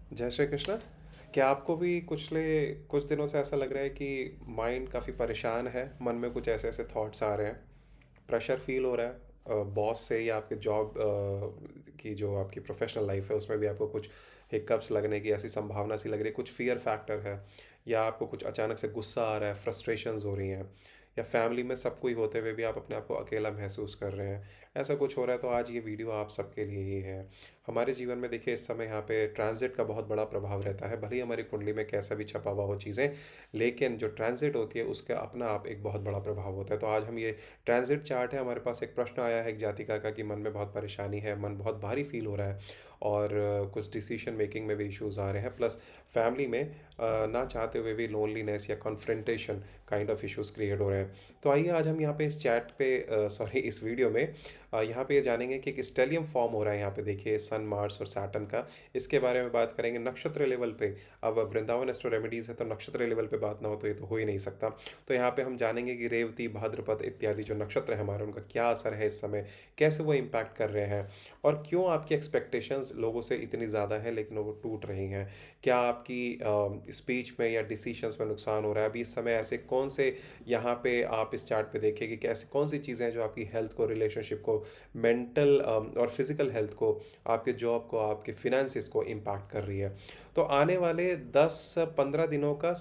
जय श्री कृष्ण। क्या आपको भी कुछ दिनों से ऐसा लग रहा है कि माइंड काफ़ी परेशान है, मन में कुछ ऐसे ऐसे थॉट्स आ रहे हैं, प्रेशर फील हो रहा है बॉस से या आपके जॉब की जो आपकी प्रोफेशनल लाइफ है उसमें भी आपको कुछ हिकअप्स लगने की ऐसी संभावना सी लग रही है, कुछ फियर फैक्टर है, या आपको कुछ अचानक से गुस्सा आ रहा है, फ्रस्ट्रेशंस हो रही हैं, या फैमिली में सब कोई होते हुए भी आप अपने आप को अकेला महसूस कर रहे हैं, ऐसा कुछ हो रहा है, तो आज ये वीडियो आप सबके लिए ही है। हमारे जीवन में देखिए इस समय यहाँ पे ट्रांजिट का बहुत बड़ा प्रभाव रहता है, भले ही हमारी कुंडली में कैसा भी छपा हुआ हो चीज़ें, लेकिन जो ट्रांजिट होती है उसका अपना आप एक बहुत बड़ा प्रभाव होता है। तो आज हम ये ट्रांजिट चार्ट है, हमारे पास एक प्रश्न आया है एक जातिका का कि मन में बहुत परेशानी है, मन बहुत भारी फील हो रहा है, और कुछ डिसीजन मेकिंग में भी इश्यूज आ रहे हैं, प्लस फैमिली में ना चाहते हुए भी लोनलीनेस या confrontation kind of issues create हो रहे हैं। तो आइए आज हम यहाँ पे इस चैट पे सॉरी इस वीडियो में यहाँ पे ये जानेंगे कि एक स्टेलियम फॉर्म हो रहा है, यहाँ पे देखिए सन मार्स और सैटर्न का, इसके बारे में बात करेंगे नक्षत्र लेवल पे। अब वृंदावन एस्ट्रो रेमेडीज है तो नक्षत्र लेवल पे बात ना हो तो ये तो हो ही नहीं सकता। तो यहाँ पे हम जानेंगे कि रेवती, भाद्रपद इत्यादि जो नक्षत्र है हमारे, उनका क्या असर है इस समय, कैसे वो इम्पैक्ट कर रहे हैं, और क्यों आपकी एक्सपेक्टेशंस लोगों से इतनी ज़्यादा है लेकिन वो टूट रही हैं। क्या आपकी स्पीच में या डिसीशंस में नुकसान हो रहा है अभी इस समय, ऐसे कौन से यहाँ पे आप इस चार्ट पे देखें कि कैसे कौन सी चीज़ें हैं जो आपकी हेल्थ को, रिलेशनशिप को, मेंटल और फिजिकल हेल्थ को, आपके जॉब को, आपके फिनेंसिस को इम्पैक्ट कर रही है। तो आने वाले 10-15 दिनों का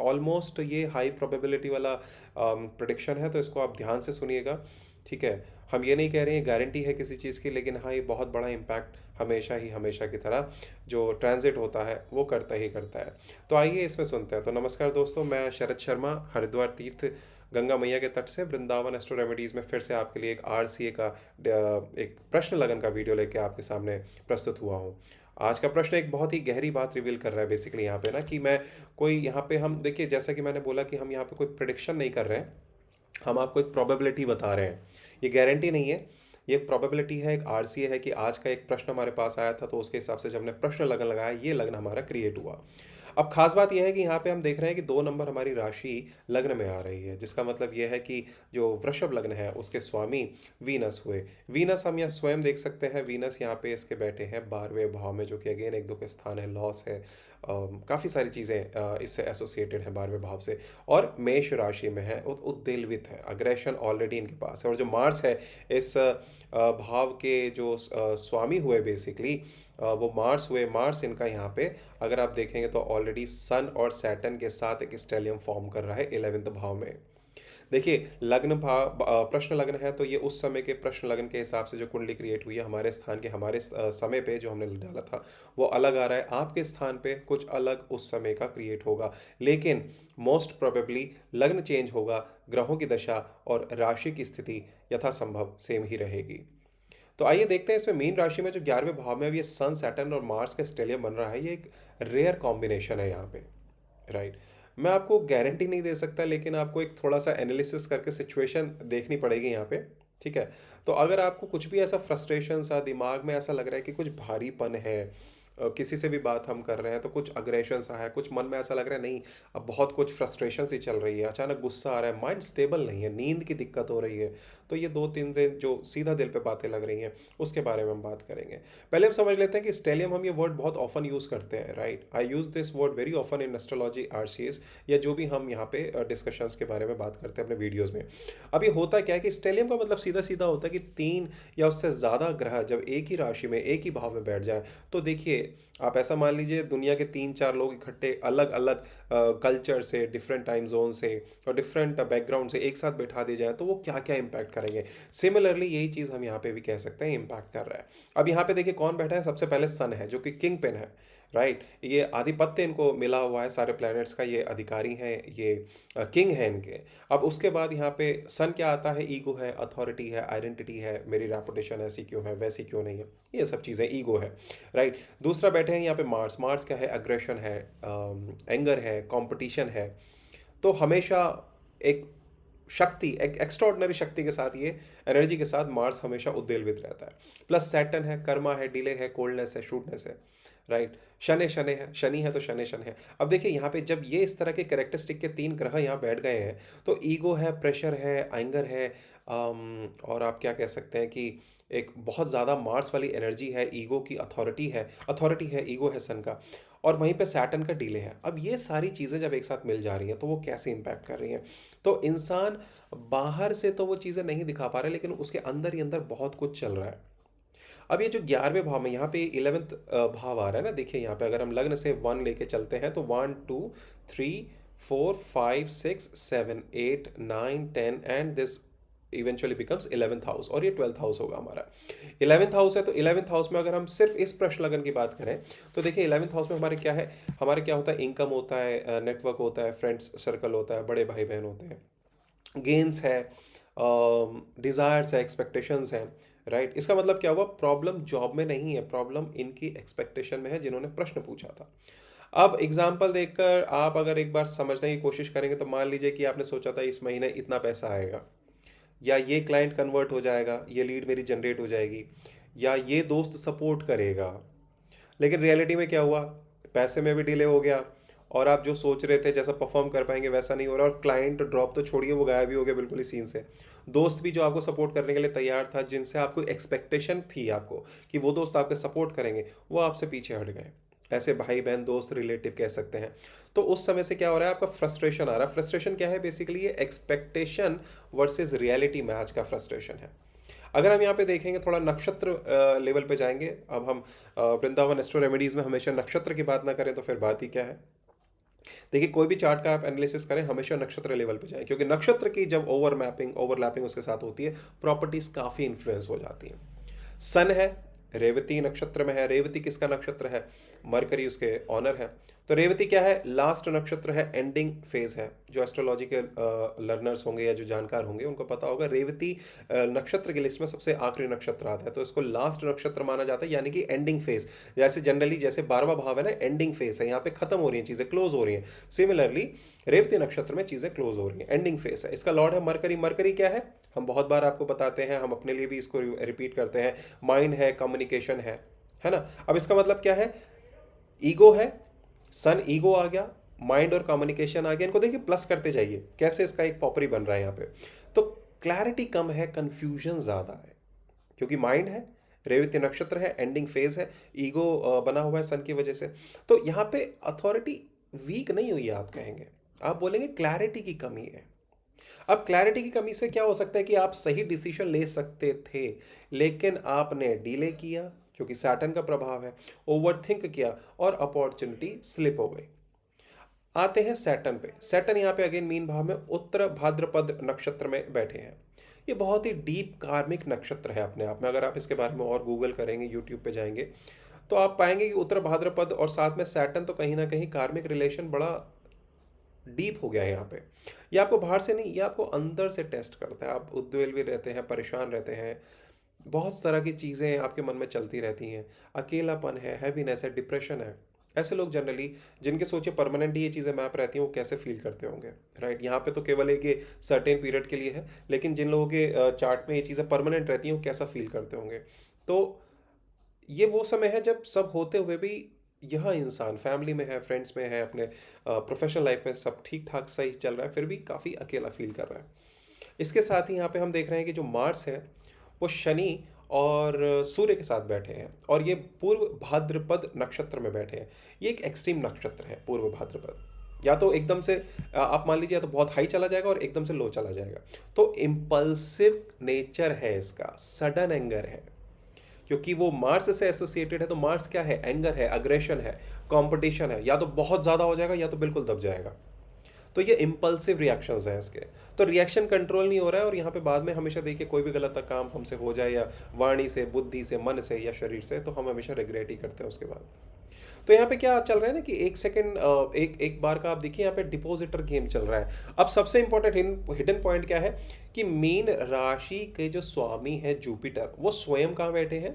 ऑलमोस्ट ये हाई प्रोबेबिलिटी वाला प्रिडिक्शन है, तो इसको आप ध्यान से सुनिएगा। ठीक है, हम ये नहीं कह रहे हैं गारंटी है किसी चीज़ की, लेकिन हाँ ये बहुत बड़ा इम्पैक्ट हमेशा ही हमेशा की तरह जो ट्रांजिट होता है वो करता ही करता है। तो आइए इसमें सुनते हैं। तो नमस्कार दोस्तों, मैं शरद शर्मा, हरिद्वार तीर्थ गंगा मैया के तट से वृंदावन एस्ट्रो रेमेडीज़ में फिर से आपके लिए एक आरसीए का एक प्रश्न लगन का वीडियो लेके आपके सामने प्रस्तुत हुआ हूँ। आज का प्रश्न एक बहुत ही गहरी बात रिवील कर रहा है बेसिकली यहाँ पे ना, कि मैं कोई यहाँ पे हम देखिए जैसा कि मैंने बोला कि हम यहाँ पे कोई प्रिडिक्शन नहीं कर रहे हैं, हम आपको एक प्रोबेबिलिटी बता रहे हैं। ये गारंटी नहीं है, ये एक प्रोबेबिलिटी है, एक आरसीए है कि आज का एक प्रश्न हमारे पास आया था तो उसके हिसाब से जब हमने प्रश्न लगन लगाया ये लगन हमारा क्रिएट हुआ। अब खास बात यह है कि यहाँ पे हम देख रहे हैं कि 2 नंबर हमारी राशि लग्न में आ रही है, जिसका मतलब यह है कि जो वृषभ लग्न है उसके स्वामी वीनस हुए। वीनस हम यहाँ स्वयं देख सकते हैं, वीनस यहाँ पे इसके बैठे हैं 12वें भाव में, जो कि अगेन एक दुख स्थान है, लॉस है, काफ़ी सारी चीज़ें इससे एसोसिएटेड हैं 12वें भाव से। और मेष राशि में है, उद्देलवित है, अग्रेशन ऑलरेडी इनके पास है। और जो मार्स है इस भाव के जो स्वामी हुए बेसिकली, वो मार्स हुए। मार्स इनका यहाँ पे अगर आप देखेंगे तो ऑलरेडी सन और सैटर्न के साथ एक स्टेलियम फॉर्म कर रहा है 11वें भाव में। देखिए लग्न भाव प्रश्न लग्न है तो ये उस समय के प्रश्न लग्न के हिसाब से जो कुंडली क्रिएट हुई है हमारे स्थान के, हमारे समय पे जो हमने डाला था वो अलग आ रहा है, आपके स्थान पे कुछ अलग उस समय का क्रिएट होगा। लेकिन मोस्ट प्रोबेबली लग्न चेंज होगा, ग्रहों की दशा और राशि की स्थिति यथासंभव सेम ही रहेगी। तो आइए देखते हैं इसमें मीन राशि में जो 11वें भाव में अब ये सन, सैटर्न और मार्स का स्टेलियम बन रहा है, ये एक रेयर कॉम्बिनेशन है यहाँ पे, राइट। मैं आपको गारंटी नहीं दे सकता, लेकिन आपको एक थोड़ा सा एनालिसिस करके सिचुएशन देखनी पड़ेगी यहाँ पे। ठीक है, तो अगर आपको कुछ भी ऐसा फ्रस्ट्रेशन सा दिमाग में ऐसा लग रहा है कि कुछ भारीपन है, किसी से भी बात हम कर रहे हैं तो कुछ अग्रेशन सा है, कुछ मन में ऐसा लग रहा है नहीं अब बहुत कुछ फ्रस्ट्रेशन सी चल रही है, अचानक गुस्सा आ रहा है, माइंड स्टेबल नहीं है, नींद की दिक्कत हो रही है, तो ये 2-3 दिन जो सीधा दिल पे बातें लग रही हैं उसके बारे में हम बात करेंगे। पहले हम समझ लेते हैं कि स्टेलियम, हम ये वर्ड बहुत ऑफन यूज़ करते हैं, right. I use this word very often in astrology, RCS, या जो भी हम यहाँ पे डिस्कशंस के बारे में बात करते हैं अपने वीडियोज़ में। अब ये होता क्या है कि स्टेलियम का मतलब सीधा सीधा होता है कि 3 या उससे ज़्यादा ग्रह जब एक ही राशि में, एक ही भाव में बैठ जाए, तो देखिए आप ऐसा मान लीजिए दुनिया के 3-4 लोग इकट्ठे अलग अलग कल्चर से, डिफरेंट टाइम जोन से और डिफरेंट बैकग्राउंड से एक साथ बैठा दिए जाए तो वो क्या क्या इंपैक्ट करेंगे। सिमिलरली यही चीज़ हम यहाँ पे भी कह सकते हैं इम्पैक्ट कर रहा है। अब यहाँ पे देखिए कौन बैठा है, सबसे पहले सन है जो कि किंग पेन है, राइट। ये आधिपत्य इनको मिला हुआ है सारे प्लैनेट्स का, ये अधिकारी हैं, ये किंग है इनके। अब उसके बाद यहाँ पे सन क्या आता है, ईगो है, अथॉरिटी है, आइडेंटिटी है, मेरी रेपुटेशन ऐसी क्यों है, वैसी क्यों नहीं है, ये सब चीज़ें ईगो है, राइट। दूसरा बैठे हैं यहाँ पे मार्स। मार्स क्या है, अग्रेशन है, एंगर है, कंपटीशन है। तो हमेशा एक शक्ति, एक एक्स्ट्रॉर्डनरी शक्ति के साथ, ये एनर्जी के साथ मार्स हमेशा उद्वेलित रहता है। प्लस सैटर्न है, कर्मा है, डिले है, कोल्डनेस है, शूटनेस है, राइट। शनि शनि है, शनि है तो शनि शन है। अब देखिए यहाँ पे जब ये इस तरह के कैरेक्टरिस्टिक के 3 ग्रह यहाँ बैठ गए हैं तो ईगो है, प्रेशर है, एंगर है, और आप क्या कह सकते हैं कि एक बहुत ज़्यादा मार्स वाली एनर्जी है, ईगो की अथॉरिटी है, ईगो है सन का। और वहीं पे सैटर्न का डिले है। अब ये सारी चीज़ें जब एक साथ मिल जा रही हैं तो वो कैसे इम्पैक्ट कर रही हैं? तो इंसान बाहर से तो वो चीज़ें नहीं दिखा पा रहा है, लेकिन उसके अंदर ही अंदर बहुत कुछ चल रहा है। अब ये जो 11वें भाव में यहाँ पे 11th भाव आ रहा है ना, देखिए यहाँ पे अगर हम लग्न से 1 लेके चलते हैं तो 1 2 3 4 5 6 7 8 9 10 and this eventually becomes 11th house, और ये 12th हाउस होगा हमारा। 11th हाउस है तो 11th हाउस में अगर हम सिर्फ इस प्रश्न लगन की बात करें तो देखिए 11th हाउस में हमारे क्या है, हमारे क्या होता है, इनकम होता है, नेटवर्क होता है, फ्रेंड्स सर्कल होता है, बड़े भाई बहन होते हैं, गेन्स है, डिज़ायर्स है, एक्सपेक्टेशंस हैं। राइट, इसका मतलब क्या हुआ, प्रॉब्लम जॉब में नहीं है, प्रॉब्लम इनकी एक्सपेक्टेशन में है जिन्होंने प्रश्न पूछा था। अब एग्जाम्पल देखकर आप अगर एक बार समझने की कोशिश करेंगे तो मान लीजिए कि आपने सोचा था इस महीने इतना पैसा आएगा, या ये क्लाइंट कन्वर्ट हो जाएगा, ये लीड मेरी जनरेट हो जाएगी, या ये दोस्त सपोर्ट करेगा। लेकिन रियलिटी में क्या हुआ, पैसे में भी डिले हो गया, और आप जो सोच रहे थे जैसा परफॉर्म कर पाएंगे वैसा नहीं हो रहा, और क्लाइंट ड्रॉप तो छोड़िए, वो गायब ही हो गया बिल्कुल ही सीन से। दोस्त भी जो आपको सपोर्ट करने के लिए तैयार था, जिनसे आपको एक्सपेक्टेशन थी आपको कि वो दोस्त आपके सपोर्ट करेंगे, वो आपसे पीछे हट गए। ऐसे भाई बहन दोस्त रिलेटिव कह सकते हैं। तो उस समय से क्या हो रहा है, आपका फ्रस्ट्रेशन आ रहा है। फ्रस्ट्रेशन क्या है, बेसिकली ये एक्सपेक्टेशन वर्सेस रियलिटी मैच का फ्रस्ट्रेशन है। अगर हम यहाँ पे देखेंगे, थोड़ा नक्षत्र लेवल पे जाएंगे, अब हम वृंदावन एस्ट्रो रेमेडीज में हमेशा नक्षत्र की बात ना करें तो फिर बात ही क्या है। देखिए कोई भी चार्ट का आप एनालिसिस करें, हमेशा नक्षत्र लेवल पे जाएं, क्योंकि नक्षत्र की जब ओवरलैपिंग उसके साथ होती है, प्रॉपर्टीज काफ़ी इन्फ्लुएंस हो जाती हैं। सन है, रेवती नक्षत्र में है। रेवती किसका नक्षत्र है, मरकरी उसके ऑनर है। तो रेवती क्या है, लास्ट नक्षत्र है, एंडिंग फेज है। जो एस्ट्रोलॉजी के लर्नर्स होंगे या जो जानकार होंगे उनको पता होगा, रेवती नक्षत्र की लिस्ट में सबसे आखिरी नक्षत्र आता है, तो इसको लास्ट नक्षत्र माना जाता है, यानी कि एंडिंग फेज। जैसे जनरली जैसे 12वां भाव है ना, एंडिंग फेज है, यहाँ पे खत्म हो रही हैं चीजें, क्लोज हो रही हैं। सिमिलरली रेवती नक्षत्र में चीजें क्लोज हो रही हैं, एंडिंग फेज है। इसका लॉर्ड है मरकरी। मरकरी क्या है, हम बहुत बार आपको बताते हैं, हम अपने लिए भी इसको रिपीट करते हैं, माइंड है, कम्युनिकेशन है ना। अब इसका मतलब क्या है, ईगो है, सन ईगो आ गया, माइंड और कम्युनिकेशन आ गया। इनको देखिए प्लस करते जाइए कैसे इसका एक पॉपरी बन रहा है यहाँ पे। तो क्लैरिटी कम है, कंफ्यूजन ज्यादा है, क्योंकि माइंड है, रेवती नक्षत्र है, एंडिंग फेज है, ईगो बना हुआ है सन की वजह से। तो यहाँ पे अथॉरिटी वीक नहीं हुई है आप कहेंगे, आप बोलेंगे क्लैरिटी की कमी है। अब क्लैरिटी की कमी से क्या हो सकता है कि आप सही डिसीजन ले सकते थे, लेकिन आपने डिले किया क्योंकि सैटर्न का प्रभाव है, ओवरथिंक किया और अपॉर्चुनिटी स्लिप हो गई। आते हैं सैटर्न पे। सैटर्न यहाँ पे अगेन मीन भाव में उत्तर भाद्रपद नक्षत्र में बैठे हैं। ये बहुत ही डीप कार्मिक नक्षत्र है अपने आप में। अगर आप इसके बारे में और गूगल करेंगे, यूट्यूब पे जाएंगे, तो आप पाएंगे कि उत्तर भाद्रपद और साथ में सैटर्न, तो कहीं ना कहीं कार्मिक रिलेशन बड़ा डीप हो गया है यहाँ पे। ये आपको बाहर से नहीं, ये आपको अंदर से टेस्ट करता है। आप उद्वेल भी रहते हैं, परेशान रहते हैं, बहुत तरह की चीज़ें आपके मन में चलती रहती हैं, अकेलापन है, हैवीनेस है, डिप्रेशन है। ऐसे लोग जनरली, जिनके सोचे परमानेंट ये चीज़ें मैप रहती हैं, वो कैसे फील करते होंगे। राइट, यहाँ पे तो केवल एक ये सर्टेन पीरियड के लिए है, लेकिन जिन लोगों के चार्ट में ये चीज़ें परमानेंट रहती हैं, वो कैसा फील करते होंगे। तो ये वो समय है जब सब होते हुए भी यह इंसान फैमिली में है, फ्रेंड्स में है, अपने प्रोफेशनल लाइफ में सब ठीक ठाक सही चल रहा है, फिर भी काफ़ी अकेला फील कर रहा है। इसके साथ ही यहाँ पे हम देख रहे हैं कि जो मार्स है वो शनि और सूर्य के साथ बैठे हैं, और ये पूर्व भाद्रपद नक्षत्र में बैठे हैं। ये एक एक्सट्रीम नक्षत्र है पूर्व भाद्रपद। या तो एकदम से आप मान लीजिए, या तो बहुत हाई चला जाएगा और एकदम से लो चला जाएगा। तो इम्पल्सिव नेचर है इसका, सडन एंगर है, क्योंकि वो मार्स से एसोसिएटेड है। तो मार्स क्या है, एंगर है, अग्रेशन है, कंपटीशन है। या तो बहुत ज़्यादा हो जाएगा या तो बिल्कुल दब जाएगा। तो ये इम्पल्सिव रिएक्शंस हैं इसके। तो रिएक्शन कंट्रोल नहीं हो रहा है, और यहाँ पे बाद में हमेशा देखिए कोई भी गलत काम हमसे हो जाए, या वाणी से, बुद्धि से, मन से या शरीर से, तो हम हमेशा रिग्रेट ही करते हैं उसके बाद। तो यहाँ पे क्या चल रहा है ना कि एक सेकंड, एक बार का आप देखिए, यहाँ पे डिपॉजिटर गेम चल रहा है। अब सबसे इंपॉर्टेंट हिडन पॉइंट क्या है कि मीन राशि के जो स्वामी है जुपिटर, वो स्वयं कहाँ बैठे हैं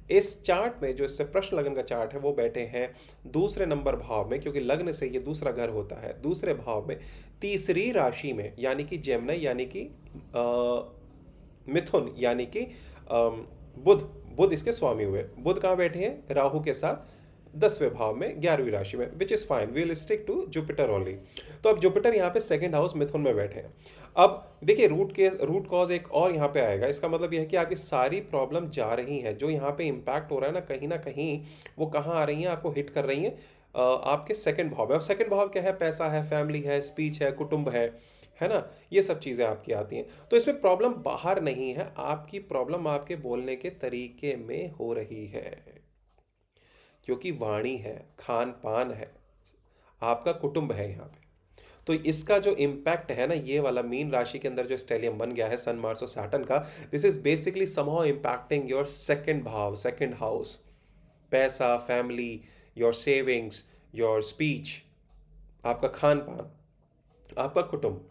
इस चार्ट में। जो इससे प्रश्न लगन का चार्ट है, वो बैठे हैं दूसरे नंबर भाव में, क्योंकि लग्न से ये दूसरा घर होता है, दूसरे भाव में, तीसरी राशि में, यानी कि जेमिनी, यानी कि मिथुन, यानी कि बुध। बुध इसके स्वामी हुए। बुध कहाँ बैठे हैं, राहु के साथ 10वें भाव में 11वीं राशि में, which is fine, we will stick to Jupiter only. तो अब जुपिटर यहाँ पे सेकंड हाउस मिथुन में बैठे हैं। अब देखिए रूट कॉज एक और यहाँ पे आएगा, इसका मतलब यह है कि आपकी सारी प्रॉब्लम जा रही हैं, जो यहाँ पे इम्पैक्ट हो रहा है ना कहीं वो कहाँ आ रही हैं, आपको हिट कर रही हैं आपके सेकंड भाव में। अब सेकंड भाव क्या है? पैसा है, फैमिली है, स्पीच है, कुटुंब है ना, ये सब चीज़ें आपकी आती हैं। तो इसमें प्रॉब्लम बाहर नहीं है, आपकी प्रॉब्लम आपके बोलने के तरीके में हो रही है, क्योंकि वाणी है, खान पान है, आपका कुटुंब है यहाँ पे। तो इसका जो इम्पैक्ट है ना, ये वाला मीन राशि के अंदर जो स्टेलियम बन गया है सन मार्स और सैटर्न का, this is basically somehow impacting your second भाव, सेकंड हाउस, पैसा, family, your savings, your speech, आपका खान पान, आपका कुटुंब।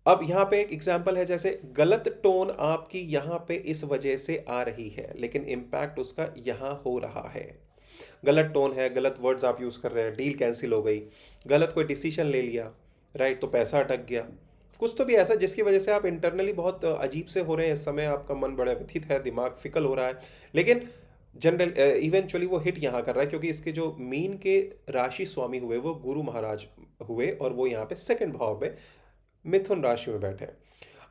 अब यहाँ पे एक एग्जाम्पल है, जैसे गलत टोन आपकी यहाँ पे इस वजह से आ रही है, लेकिन इम्पैक्ट उसका यहाँ हो रहा है। गलत टोन है, गलत वर्ड्स आप यूज़ कर रहे हैं, डील कैंसिल हो गई, गलत कोई डिसीजन ले लिया, राइट, तो पैसा अटक गया, कुछ तो भी ऐसा जिसकी वजह से आप इंटरनली बहुत अजीब से हो रहे हैं, इस समय आपका मन बड़ा व्यथित है, दिमाग फिकल हो रहा है, लेकिन जनरल इवेंचुअली वो हिट यहाँ कर रहा है, क्योंकि इसके जो मीन के राशि स्वामी हुए वो गुरु महाराज हुए, और वो यहाँ पे सेकंड भाव में मिथुन राशि में बैठे हैं।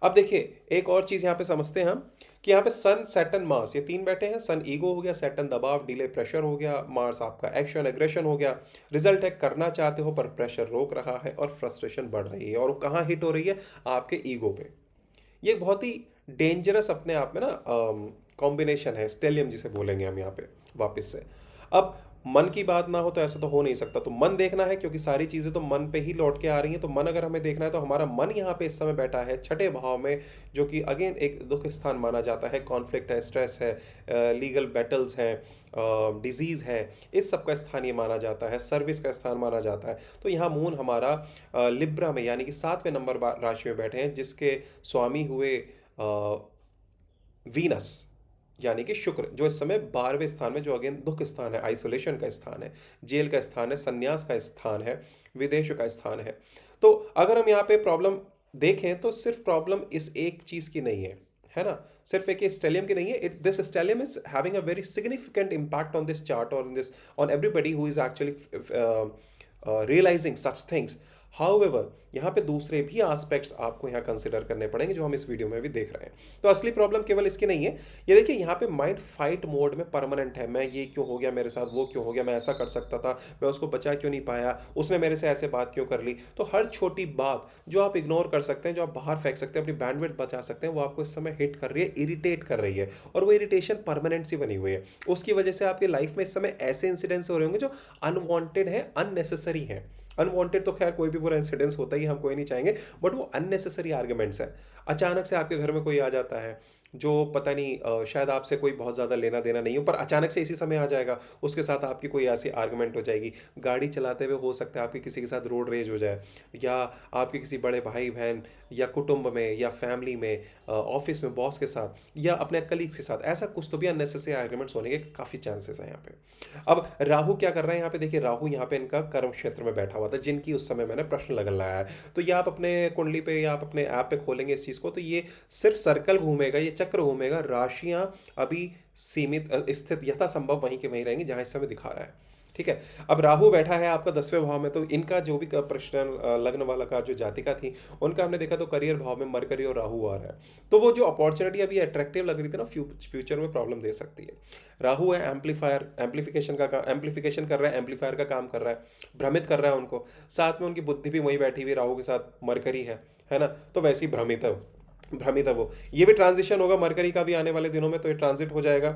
अब देखिए एक और चीज यहाँ पे समझते हैं हम, कि यहाँ पे सन, सैटर्न, मार्स, ये तीन बैठे हैं। सन ईगो हो गया, सैटर्न दबाव, डिले, प्रेशर हो गया, मार्स आपका एक्शन, एग्रेशन हो गया। रिजल्ट है करना चाहते हो पर प्रेशर रोक रहा है और फ्रस्ट्रेशन बढ़ रही है, और वो कहाँ हिट हो रही है? आपके ईगो पे। ये बहुत ही डेंजरस अपने आप में ना कॉम्बिनेशन है, स्टेलियम जिसे बोलेंगे हम यहाँ पे वापस से। अब मन की बात ना हो तो ऐसा तो हो नहीं सकता, तो मन देखना है, क्योंकि सारी चीज़ें तो मन पे ही लौट के आ रही हैं। तो मन अगर हमें देखना है तो हमारा मन यहाँ पे इस समय बैठा है छठे भाव में, जो कि अगेन एक दुख स्थान माना जाता है। कॉन्फ्लिक्ट है, स्ट्रेस है, लीगल बैटल्स हैं, डिजीज़ है, इस सब का स्थान ये माना जाता है, सर्विस का स्थान माना जाता है। तो यहाँ मून हमारा लिब्रा में, यानी कि 7वें नंबर राशि में बैठे हैं, जिसके स्वामी हुए वीनस, यानी कि शुक्र, जो इस समय 12वें स्थान में, जो अगेन दुख स्थान है, आइसोलेशन का स्थान है, जेल का स्थान है, संन्यास का स्थान है, विदेश का स्थान है। तो अगर हम यहाँ पे प्रॉब्लम देखें तो सिर्फ प्रॉब्लम इस एक चीज की नहीं है ना, सिर्फ एक स्टेलियम की नहीं है। This stellium is having a very significant impact on this chart और on everybody who is actually realizing such things. However यहाँ पे दूसरे भी एस्पेक्ट्स आपको यहाँ कंसिडर करने पड़ेंगे, जो हम इस वीडियो में भी देख रहे हैं। तो असली प्रॉब्लम केवल इसकी नहीं है। ये देखिए यहाँ पे माइंड फाइट मोड में परमानेंट है। मैं ये क्यों हो गया मेरे साथ, वो क्यों हो गया, मैं ऐसा कर सकता था, मैं उसको बचा क्यों नहीं पाया, उसने मेरे से ऐसे बात क्यों कर ली। तो हर छोटी बात जो आप इग्नोर कर सकते हैं, जो आप बाहर फेंक सकते हैं, अपनी बैंडविड्थ बचा सकते हैं, वो आपको इस समय हिट कर रही है, इरिटेट कर रही है, और वो इरिटेशन परमानेंट सी बनी हुई है। उसकी वजह से आपकी लाइफ में इस समय ऐसे इंसिडेंट्स हो रहे होंगे जो अनवांटेड है, अननेसेसरी है। अनवांटेड तो खैर कोई भी बुरा इंसिडेंस होता ही, हम कोई नहीं चाहेंगे, बट वो अननेसेसरी आर्ग्यूमेंट्स है। अचानक से आपके घर में कोई आ जाता है जो पता नहीं शायद आपसे कोई बहुत ज़्यादा लेना देना नहीं हो, पर अचानक से इसी समय आ जाएगा, उसके साथ आपकी कोई ऐसी आर्गुमेंट हो जाएगी। गाड़ी चलाते हुए हो सकता है आपकी किसी के साथ रोड रेज हो जाए, या आपके किसी बड़े भाई बहन या कुटुंब में या फैमिली में, ऑफिस में बॉस के साथ या अपने कलीग्स के साथ, ऐसा कुछ तो भी अननेसेसरी आर्ग्यूमेंट्स होने के काफ़ी चांसेस हैं यहाँ पे। अब राहु क्या कर रहे हैं यहाँ पे? देखिए राहु यहाँ पे इनका कर्म क्षेत्र में बैठा हुआ था, जिनकी उस समय मैंने प्रश्न लगन लगाया है। तो ये आप अपने कुंडली पे या आप अपने ऐप पे खोलेंगे इस चीज़ को, तो ये सिर्फ सर्कल घूमेगा, ये चक्र घूमेगा, राशियां अभी सीमित स्थित यथासंभव वहीं के वहीं रहेंगी जहां इस समय दिखा रहा है। ठीक है। अब राहु बैठा है आपका 10वें भाव में, तो इनका जो भी प्रश्न लग्न वाला का जो जातिका थी, उनका हमने देखा तो करियर भाव में मरकरी और राहु आ रहा है। तो वो जो अपॉर्चुनिटी अभी अट्रैक्टिव लग रही थी ना, फ्यूचर में प्रॉब्लम दे सकती है। राहु है एम्पलीफायर, एम्पलीफिकेशन कर रहा है, एम्पलीफायर का काम कर रहा है, भ्रमित कर रहा है उनको। साथ में उनकी बुद्धि भी वहीं बैठी हुई राहु के साथ मरकरी है ना, तो वैसे ही भ्रमित है वो। ये भी ट्रांजिशन होगा मरकरी का भी आने वाले दिनों में, तो ये ट्रांजिट हो जाएगा,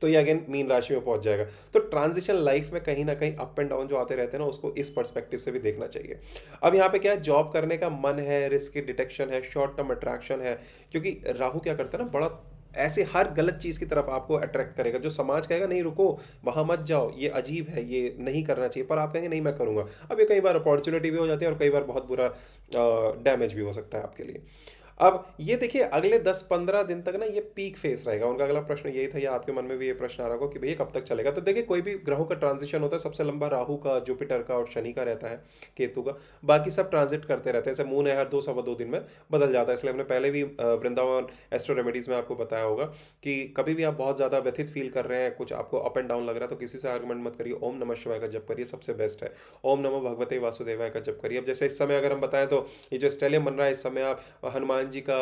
तो ये अगेन मीन राशि में पहुंच जाएगा। तो ट्रांजिशन लाइफ में कहीं ना कहीं अप एंड डाउन जो आते रहते हैं ना, उसको इस पर्सपेक्टिव से भी देखना चाहिए। अब यहाँ पे क्या है, जॉब करने का मन है, रिस्क की डिटेक्शन है, शॉर्ट टर्म अट्रैक्शन है, क्योंकि राहु क्या करता है ना, बड़ा ऐसे हर गलत चीज की तरफ आपको अट्रैक्ट करेगा। जो समाज कहेगा नहीं रुको, वहां मत जाओ, ये अजीब है, ये नहीं करना चाहिए, पर आप कहेंगे नहीं मैं करूंगा। अब ये कई बार अपॉर्चुनिटी भी हो जाती है और कई बार बहुत बुरा डैमेज भी हो सकता है आपके लिए। अब ये देखिए अगले 10-15 दिन तक ना ये पीक फेस रहेगा। उनका अगला प्रश्न यही था या आपके मन में भी ये प्रश्न आ रहा होगा कि भैया कब तक चलेगा? तो देखिए कोई भी ग्रहों का ट्रांज़िशन होता है, सबसे लंबा राहु का, जुपिटर का और शनि का रहता है, केतु का। बाकी सब ट्रांज़िट करते रहते हैं। जैसे मून है हर 2 सवा 2 दिन में बदल जाता है। इसलिए हमने पहले भी वृंदावन एस्ट्रो रेमेडीज़ में आपको बताया होगा कि कभी भी आप बहुत ज़्यादा व्यथित फ़ील कर रहे हैं, कुछ आपको अप एंड डाउन लग रहा है, तो किसी से आर्गुमेंट मत करिए। ओम नमः शिवाय का जप करिए, सबसे बेस्ट है। ओम नमो भगवते वासुदेवाय का जप करिए। अब जैसे इस समय अगर हम बताएँ तो ये जो स्टेलियम बन रहा है, इस समय आप हनुमान जी का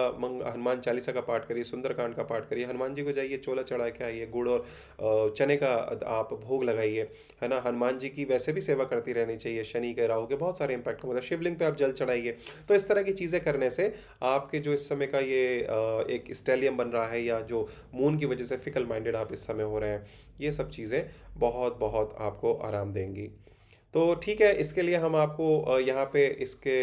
हनुमान चालीसा का पाठ करिए, सुंदरकांड का पाठ करिए, हनुमान जी को जाइए चोला चढ़ा के आइए, गुड़ और चने का आप भोग लगाइए, है ना? हनुमान जी की वैसे भी सेवा करती रहनी चाहिए। शनि के, राहु के बहुत सारे इंपैक्ट होते हैं। शिवलिंग पे आप जल चढ़ाइए। तो इस तरह की चीज़ें करने से आपके जो इस समय का ये एक स्टेलियम बन रहा है, या जो मून की वजह से फिकल माइंडेड आप इस समय हो रहे हैं, ये सब चीज़ें बहुत बहुत आपको आराम देंगी। तो ठीक है, इसके लिए हम आपको यहाँ पे इसके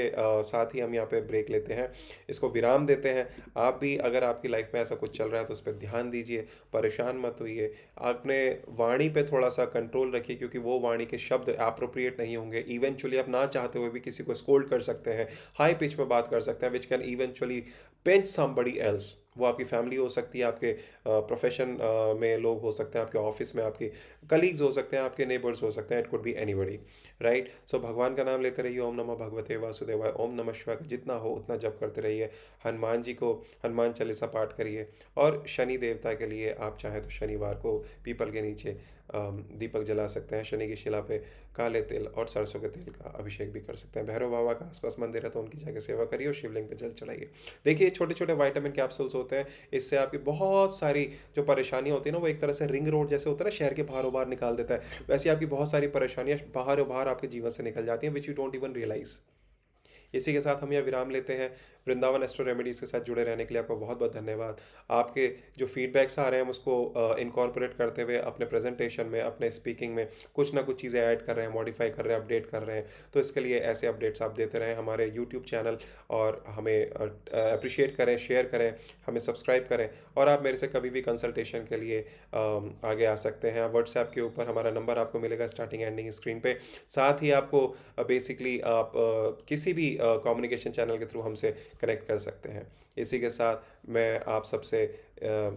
साथ ही हम यहाँ पे ब्रेक लेते हैं, इसको विराम देते हैं। आप भी अगर आपकी लाइफ में ऐसा कुछ चल रहा है तो उस पे ध्यान दीजिए, परेशान मत होइए। अपने वाणी पे थोड़ा-सा कंट्रोल रखिए, क्योंकि वो वाणी के शब्द एप्रोप्रिएट नहीं होंगे। इवेंचुअली आप ना चाहते हुए भी किसी को स्कोल्ड कर सकते हैं, हाई पिच में बात कर सकते हैं, which can eventually pinch somebody else. वो आपकी फैमिली हो सकती है, आपके प्रोफ़ेशन में लोग हो सकते हैं, आपके ऑफ़िस में आपके कलीग्स हो सकते हैं, आपके नेबर्स हो सकते हैं, it could be anybody. Right? So भगवान का नाम लेते रहिए। ओम नमः भगवते वासुदेवाय। ओम नमः शिवाय का जितना हो उतना जप करते रहिए। हनुमान जी को हनुमान चालीसा पाठ करिए। और शनि देवता के लिए आप चाहें तो शनिवार को पीपल के नीचे दीपक जला सकते हैं। शनि की शिला पे काले तिल और सरसों के तेल का अभिषेक भी कर सकते हैं। भैरव बाबा का आसपास मंदिर है तो उनकी जाके सेवा करिए और शिवलिंग पे जल चढ़ाइए। देखिए छोटे छोटे विटामिन कैप्सूल्स होते हैं, इससे आपकी बहुत सारी जो परेशानियां होती है ना, वो एक तरह से रिंग रोड जैसे होता है ना, शहर के बाहर बाहर निकाल देता है। वैसे आपकी बहुत सारी परेशानियां बाहर बाहर आपके जीवन से निकल जाती हैं, which you don't even realise. इसी के साथ हम यह विराम लेते हैं। वृंदावन एस्ट्रो रेमेडीज़ के साथ जुड़े रहने के लिए आपका बहुत बहुत धन्यवाद। आपके जो फीडबैक्स आ रहे हैं हम उसको इनकॉर्पोरेट करते हुए अपने प्रेजेंटेशन में, अपने स्पीकिंग में कुछ ना कुछ चीज़ें ऐड कर रहे हैं, मॉडिफाई कर रहे हैं, अपडेट कर रहे हैं। तो इसके लिए ऐसे अपडेट्स आप देते रहें हमारे यूट्यूब चैनल, और हमें अप्रिशिएट करें, शेयर करें, हमें सब्सक्राइब करें। और आप मेरे से कभी भी कंसल्टेशन के लिए आगे आ सकते हैं। व्हाट्सएप के ऊपर हमारा नंबर आपको मिलेगा स्टार्टिंग एंडिंग स्क्रीन पे। साथ ही आपको बेसिकली आप किसी भी कम्युनिकेशन चैनल के थ्रू हमसे कनेक्ट कर सकते हैं। इसी के साथ मैं आप सबसे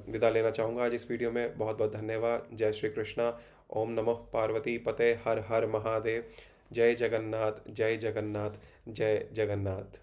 विदा लेना चाहूँगा आज इस वीडियो में। बहुत बहुत धन्यवाद। जय श्री कृष्णा। ओम नमः पार्वती पते हर हर महादेव। जय जगन्नाथ, जय जगन्नाथ, जय जगन्नाथ।